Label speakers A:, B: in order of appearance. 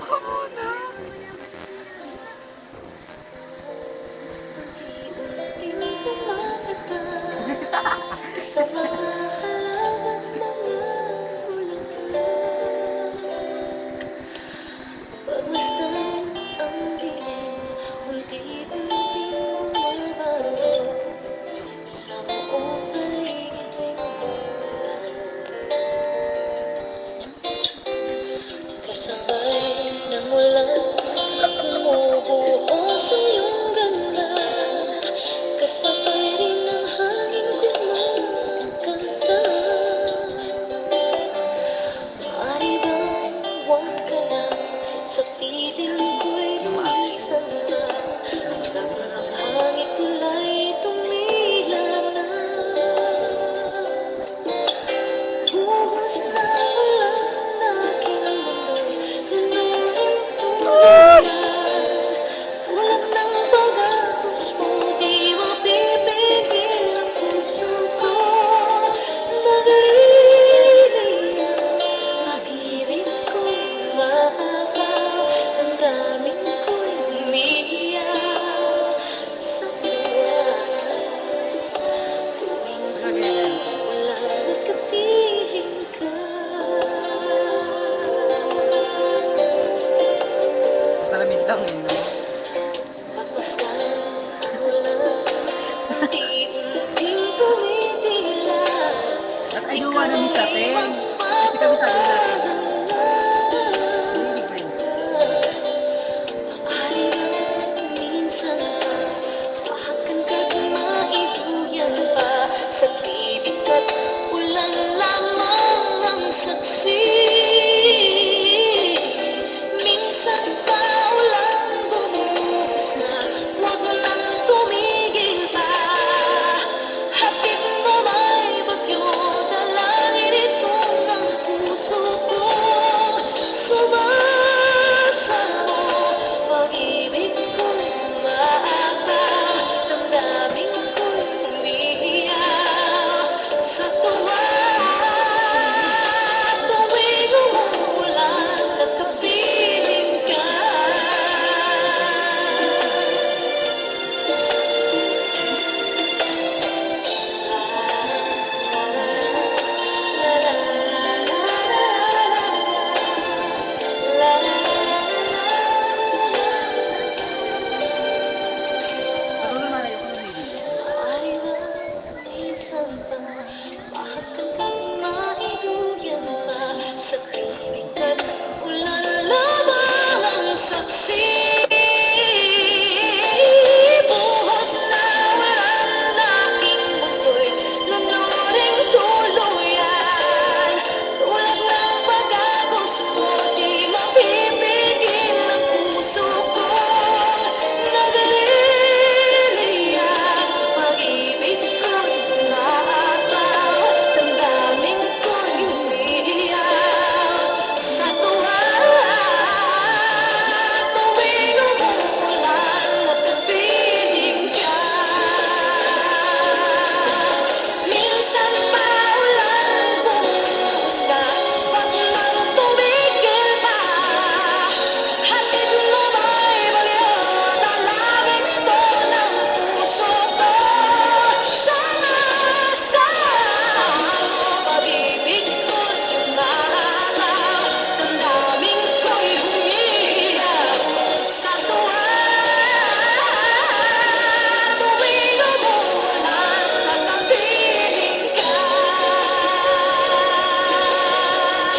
A: ka muna.
B: Sa mga halaman, mga bulaklak, pagmasdan ang dilim, unti-unting bumabago sa buong paligid tuwing umuulan. Kasabay ng ulan, bumubuo sa iyong ganda, kasabay rin ng hangin kumakanta. Maaari bang huwag ka na sa piling ko'y lumisan na, hanggang ang hangin tulay tumila na. Buhos na ulan ng aking mundo'y nanununtulan. Tulad ng pag-agos mo, di mapipigil ang puso ko. Nagliliyab, pag-ibig ko'y mahabaw, damdamin ko'y umiiyak sa tuwa. Tuwing umuulan, nagkapiling ka.
A: Salamig lang yun.
B: Pagmasdan ang ulan, unti-unting tumitila.
A: At ay gawa namin sa atin.